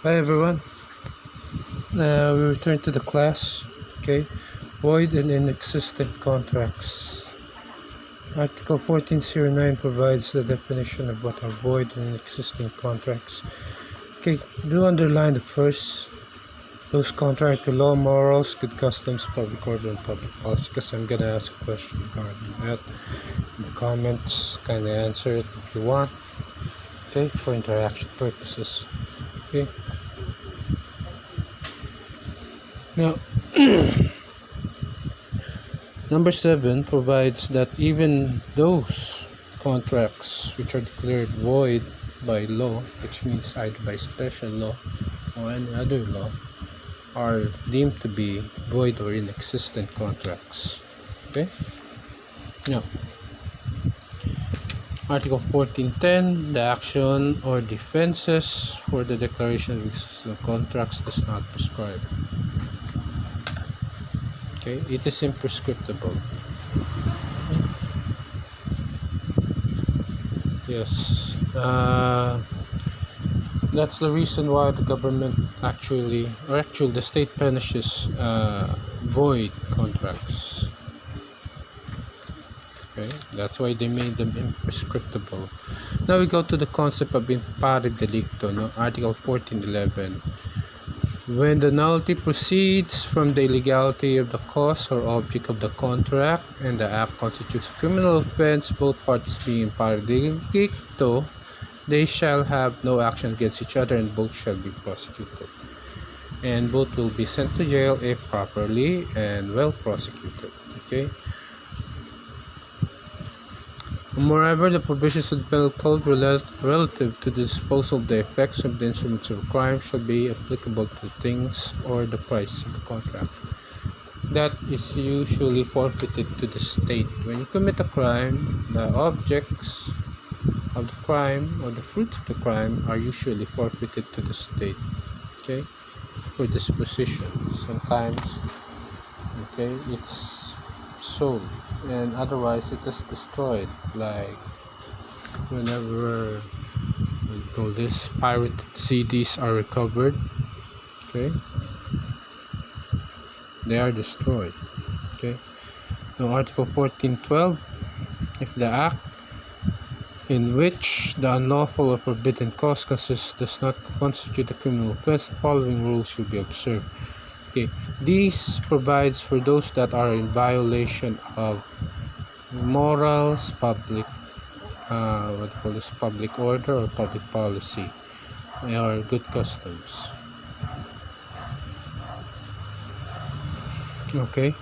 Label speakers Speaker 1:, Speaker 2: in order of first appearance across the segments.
Speaker 1: Hi everyone. We return to the class. Okay, void and inexistent contracts. Article 1409 provides the definition of what are void and inexistent contracts. Okay, do underline the first. Those contrary to law, morals, good customs, public order, and public policy. Because I'm gonna ask a question regarding that in the comments. Kind of answer it if you want. Okay, for interaction purposes. Okay. Now, number 7 provides that even those contracts which are declared void by law, which means either by special law or any other law, are deemed to be void or inexistent contracts. Okay? Now, Article 1410, the action or defenses for the declaration of existing contracts does not prescribe. Okay, it is imprescriptible. Yes, that's the reason why the government actually the state punishes void contracts. Okay, that's why they made them imprescriptible. Now we go to the concept of impari delicto, no? Article 1411. When the nullity proceeds from the illegality of the cause or object of the contract and the act constitutes a criminal offense, both parties being pari delicto, they shall have no action against each other and both shall be prosecuted. And both will be sent to jail if properly and well prosecuted. Okay. Moreover, the provisions of the penal code relative to the disposal of the effects of the instruments of crime shall be applicable to things or the price of the contract. That is usually forfeited to the state. When you commit a crime, the objects of the crime or the fruits of the crime are usually forfeited to the state. Okay, for disposition. Sometimes, okay, it's sold, and otherwise it is destroyed, like whenever we call this pirated CDs are recovered. Okay, they are destroyed. Okay, now Article 1412, if the act in which the unlawful or forbidden cause consists does not constitute a criminal offense, the following rules should be observed. Okay, these provides for those that are in violation of morals, public public order or public policy, or good customs. Okay,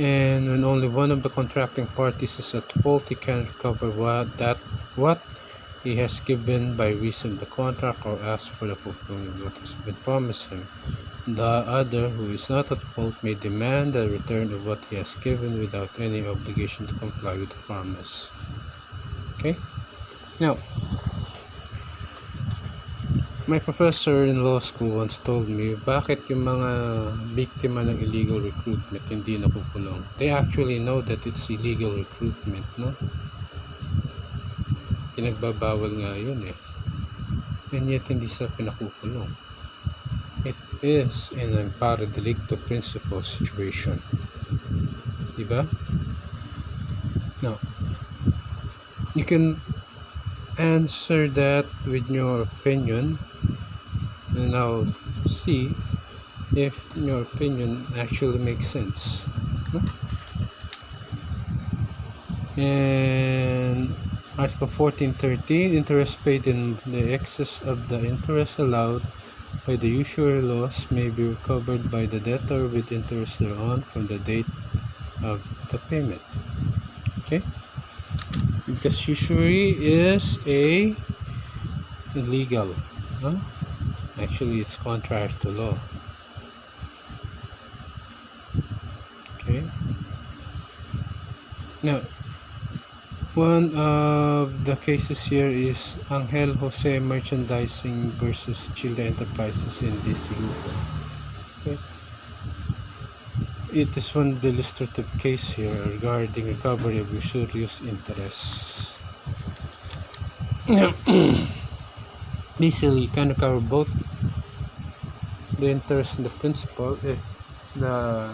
Speaker 1: and when only one of the contracting parties is at fault, he can recover what he has given by reason of the contract or ask for the fulfillment of what has been promised him. The other, who is not at fault, may demand the return of what he has given without any obligation to comply with the promise. Okay? Now, my professor in law school once told me, bakit yung mga biktima ng illegal recruitment hindi nakukulong? They actually know that it's illegal recruitment, no? Pinagbabawal nga yun eh. And yet hindi sila pinakukulong. It is in a impari delicto principle situation. Diba? Now, you can answer that with your opinion, and I'll see if your opinion actually makes sense. And Article 1413, interest paid in the excess of the interest allowed by the usury laws may be recovered by the debtor with interest thereon from the date of the payment. Okay, because usury is illegal, huh? Actually it's contrary to law. Okay, now one of the cases here is Angel Jose Merchandising versus Chile Enterprises in DC. Okay. It is one illustrative case here regarding recovery of usurious interest. Basically, you can recover both the interest in the principal if the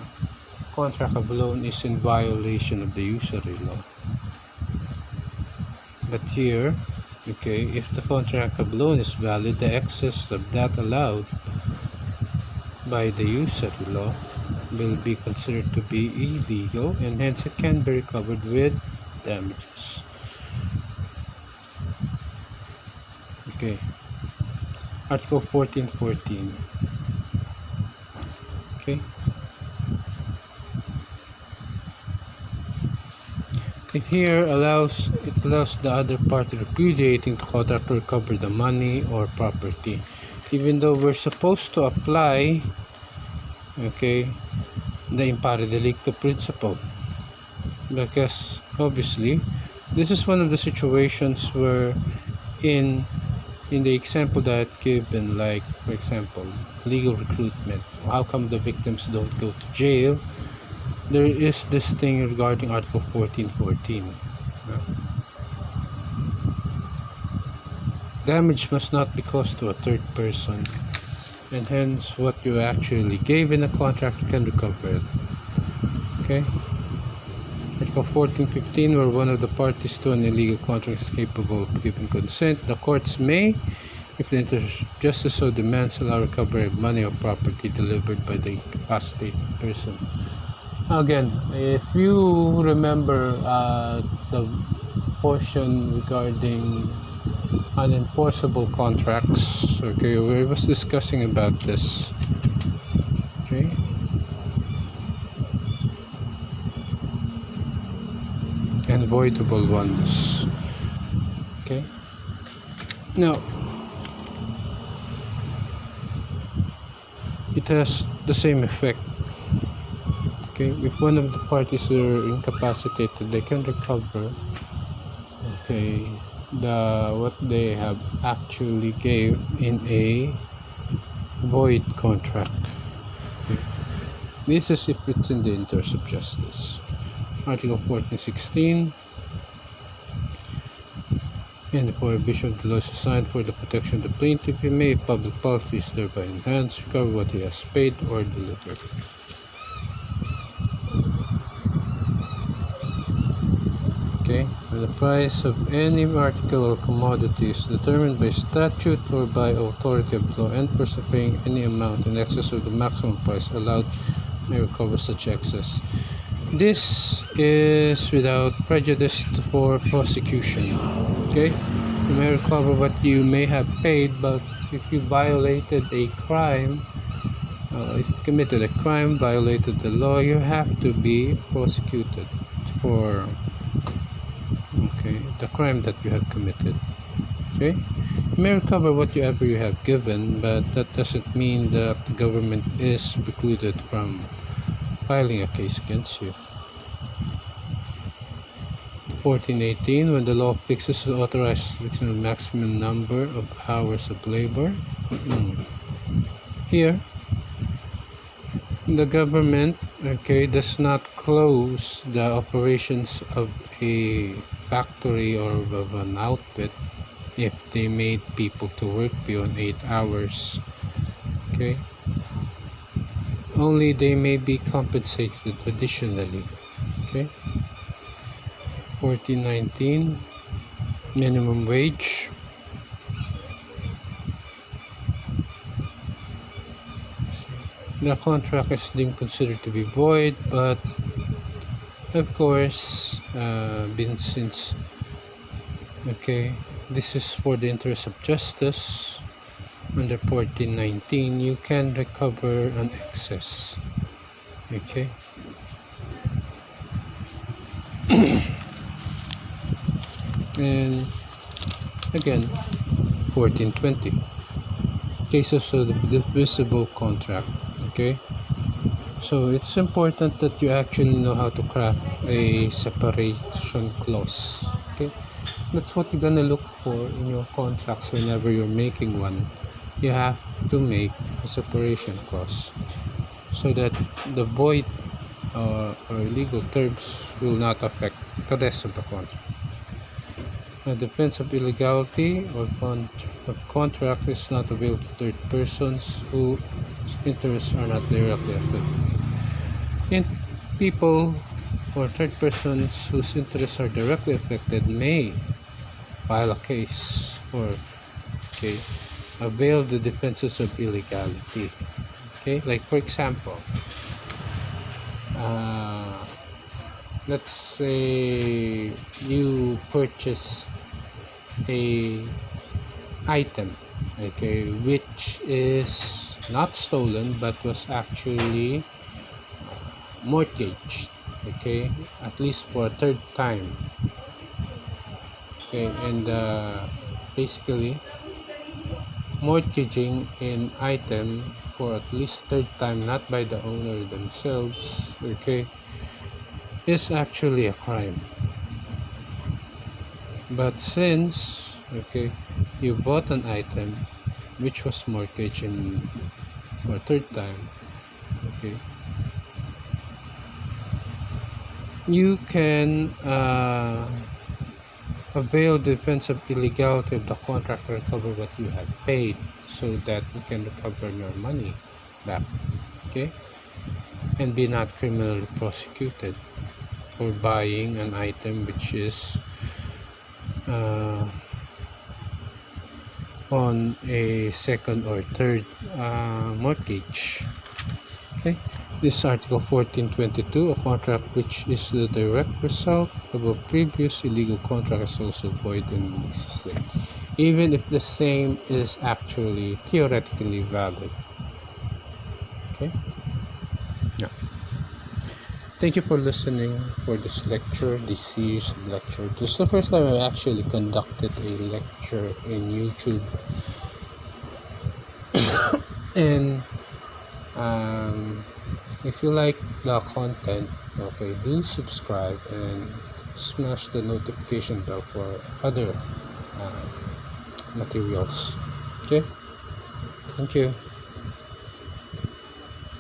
Speaker 1: contract of loan is in violation of the usury law. But here, okay, if the contract of loan is valid, the excess of that allowed by the usury law will be considered to be illegal, and hence it can be recovered with damages. Okay, Article 1414. Okay, it allows the other party repudiating the contract to recover the money or property, even though we're supposed to apply, okay, the impari delicto principle, because obviously this is one of the situations where in the example that given, like for example legal recruitment, how come the victims don't go to jail? There is this thing regarding Article 1414. Damage must not be caused to a third person, and hence what you actually gave in a contract you can recover it. Okay, Article 1415, where one of the parties to an illegal contract is capable of giving consent, the courts may, if the interest of justice so demands, allow recovery of money or property delivered by the incapacitated person. Again, if you remember the portion regarding unenforceable contracts, okay, we was discussing about this. Okay, and voidable ones. Okay, now it has the same effect. Okay, if one of the parties are incapacitated, they can recover, okay, what they have actually gave in a void contract. Okay. This is if it's in the interest of justice. Article 1416, and the prohibition of the laws assigned for the protection of the plaintiff, he may, if public policy is thereby enhanced, recover what he has paid or delivered. Okay, when the price of any article or commodity is determined by statute or by authority of law, and person paying any amount in excess of the maximum price allowed may recover such excess. This is without prejudice for prosecution. Okay, you may recover what you may have paid, but if you violated a crime, if you committed a crime, violated the law, you have to be prosecuted for the crime that you have committed. Okay, you may recover whatever you have given, but that doesn't mean that the government is precluded from filing a case against you. 1418, when the law fixes an authorized maximum number of hours of labor. Here, the government, okay, does not close the operations of a factory or of an outfit if they made people to work beyond 8 hours. Okay, only they may be compensated additionally. Okay, 1419, minimum wage. The contract is deemed considered to be void, but of course, since okay, this is for the interest of justice, under 1419 you can recover an excess. Okay. And again, 1420, cases of the divisible contract. Okay, so it's important that you actually know how to craft a separation clause. Okay, that's what you're gonna look for in your contracts whenever you're making one. You have to make a separation clause so that the void or illegal terms will not affect the rest of the contract. The defense of illegality or contract is not available to third persons who interests are not directly affected. In people or third persons whose interests are directly affected may file a case or okay, avail the defenses of illegality. Okay, like for example, uh, let's say you purchase a item, okay, which is not stolen but was actually mortgaged, okay, at least for a third time, okay, and basically mortgaging an item for at least third time not by the owner themselves, okay, is actually a crime. But since okay, you bought an item which was mortgaged in for a third time, okay, you can avail the defense of illegality of the contract to recover what you have paid so that you can recover your money back, okay, and be not criminally prosecuted for buying an item which is on a second or third mortgage. Okay, this Article 1422, a contract which is the direct result of a previous illegal contract is also void and existent, even if the same is actually theoretically valid. Okay. Yeah. Thank you for listening for this lecture, this series of lecture. This is the first time I actually conducted a lecture in YouTube. And if you like the content, okay, do subscribe and smash the notification bell for other materials. Okay, thank you.